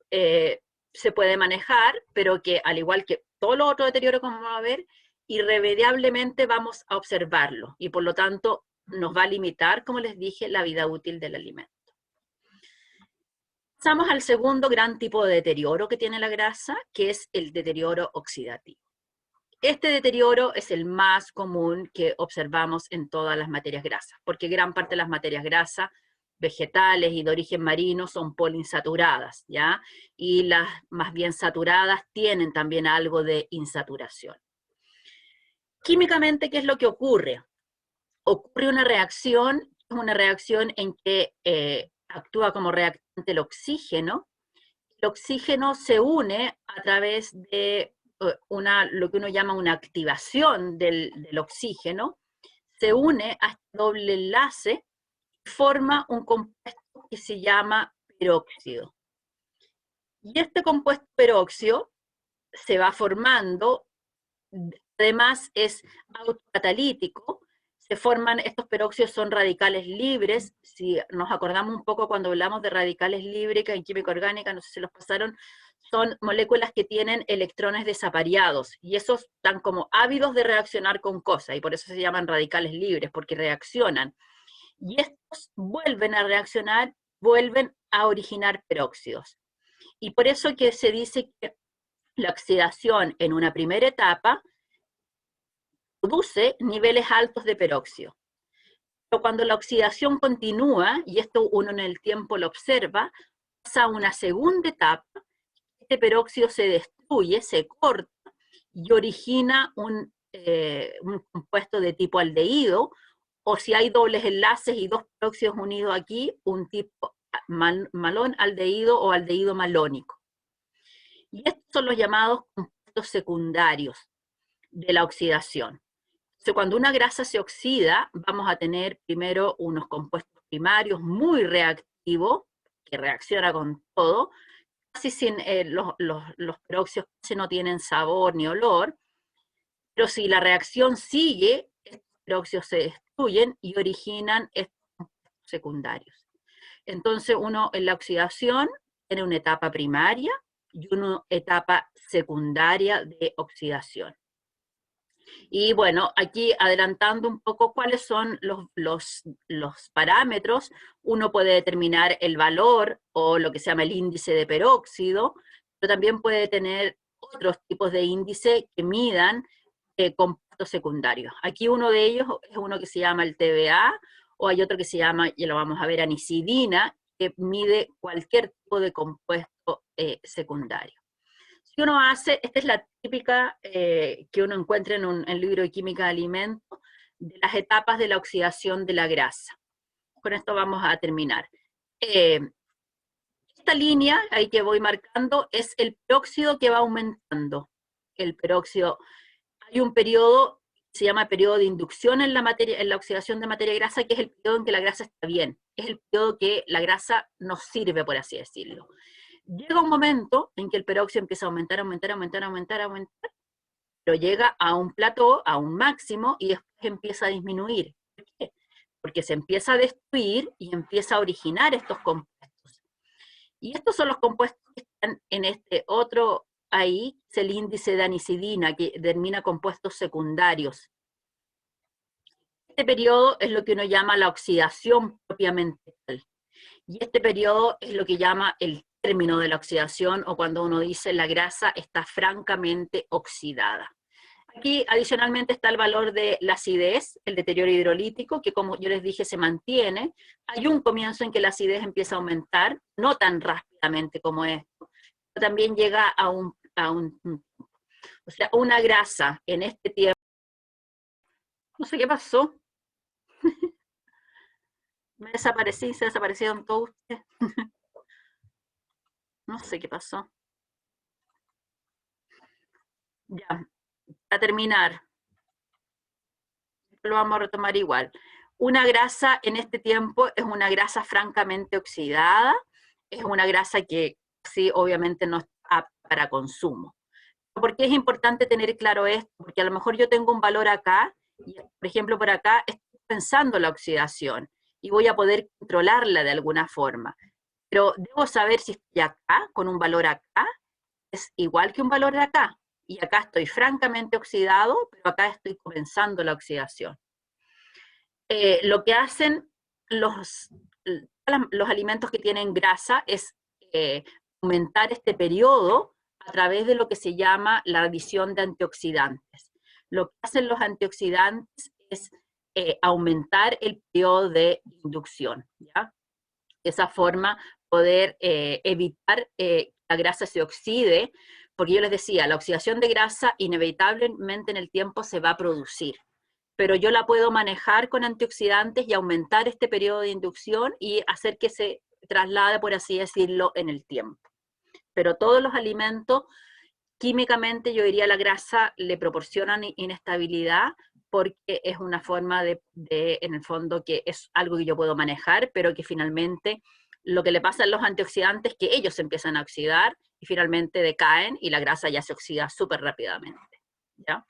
se puede manejar, pero que, al igual que todo lo otro deterioro que vamos a ver, irremediablemente vamos a observarlo, y por lo tanto nos va a limitar, como les dije, la vida útil del alimento. Pasamos al segundo gran tipo de deterioro que tiene la grasa, que es el deterioro oxidativo. Este deterioro es el más común que observamos en todas las materias grasas, porque gran parte de las materias grasas vegetales y de origen marino son poliinsaturadas, ¿ya? Y las más bien saturadas tienen también algo de insaturación. Químicamente, ¿qué es lo que ocurre? Ocurre una reacción en que actúa como reactante el oxígeno. El oxígeno se une a través de lo que uno llama una activación del oxígeno, se une a este doble enlace y forma un compuesto que se llama peróxido. Y este compuesto peróxido se va formando, además es autocatalítico, se forman, estos peróxidos son radicales libres, si nos acordamos un poco cuando hablamos de radicales libres en química orgánica, no sé si los pasaron, son moléculas que tienen electrones desapareados, y esos están como ávidos de reaccionar con cosas, y por eso se llaman radicales libres, porque reaccionan. Y estos vuelven a reaccionar, vuelven a originar peróxidos. Y por eso que se dice que la oxidación en una primera etapa produce niveles altos de peróxido. Pero cuando la oxidación continúa, y esto uno en el tiempo lo observa, pasa a una segunda etapa, este peróxido se destruye, se corta, y origina un compuesto de tipo aldehído, o si hay dobles enlaces y dos peróxidos unidos aquí, un tipo malón aldehído o aldehído malónico. Y estos son los llamados compuestos secundarios de la oxidación. Entonces, cuando una grasa se oxida, vamos a tener primero unos compuestos primarios muy reactivos, que reacciona con todo, casi sin los peróxidos casi no tienen sabor ni olor, pero si la reacción sigue, estos peróxidos se destruyen y originan estos compuestos secundarios. Entonces uno en la oxidación tiene una etapa primaria y una etapa secundaria de oxidación. Y bueno, aquí adelantando un poco cuáles son los parámetros, uno puede determinar el valor o lo que se llama el índice de peróxido, pero también puede tener otros tipos de índice que midan compuestos secundarios. Aquí uno de ellos es uno que se llama el TBA, o hay otro que se llama, ya lo vamos a ver, anicidina, que mide cualquier tipo de compuesto secundario. Si uno hace, esta es la típica que uno encuentra en el libro de química de alimentos, de las etapas de la oxidación de la grasa. Con esto vamos a terminar. Esta línea, ahí que voy marcando, es el peróxido que va aumentando. El peróxido, hay un periodo, se llama periodo de inducción en la oxidación de materia grasa, que es el periodo en que la grasa está bien. Es el periodo que la grasa nos sirve, por así decirlo. Llega un momento en que el peróxido empieza a aumentar, pero llega a un plató, a un máximo, y después empieza a disminuir. ¿Por qué? Porque se empieza a destruir y empieza a originar estos compuestos. Y estos son los compuestos que están en este otro ahí, es el índice de anicidina, que determina compuestos secundarios. Este periodo es lo que uno llama la oxidación propiamente tal. Y este periodo es lo que llama el término de la oxidación, o cuando uno dice la grasa está francamente oxidada. Aquí adicionalmente está el valor de la acidez, el deterioro hidrolítico, que como yo les dije se mantiene. Hay un comienzo en que la acidez empieza a aumentar, no tan rápidamente como esto, pero también llega a o sea, una grasa en este tiempo. No sé qué pasó. Me desaparecí, se desaparecieron todos ustedes. No sé qué pasó. Ya, para terminar, lo vamos a retomar igual. Una grasa en este tiempo es una grasa francamente oxidada, es una grasa que sí, obviamente no está para consumo. ¿Por qué es importante tener claro esto? Porque a lo mejor yo tengo un valor acá, y por ejemplo por acá estoy pensando la oxidación, y voy a poder controlarla de alguna forma. Pero debo saber si estoy acá, con un valor acá, es igual que un valor de acá. Y acá estoy francamente oxidado, pero acá estoy comenzando la oxidación. Lo que hacen los alimentos que tienen grasa es aumentar este periodo a través de lo que se llama la adición de antioxidantes. Lo que hacen los antioxidantes es aumentar el periodo de inducción, ¿ya? De esa forma poder evitar que la grasa se oxide, porque yo les decía, la oxidación de grasa inevitablemente en el tiempo se va a producir, pero yo la puedo manejar con antioxidantes y aumentar este periodo de inducción y hacer que traslade, por así decirlo, en el tiempo. Pero todos los alimentos, químicamente yo diría la grasa le proporcionan inestabilidad porque es una forma en el fondo, que es algo que yo puedo manejar, pero que finalmente lo que le pasa a los antioxidantes es que ellos se empiezan a oxidar y finalmente decaen y la grasa ya se oxida súper rápidamente, ¿ya?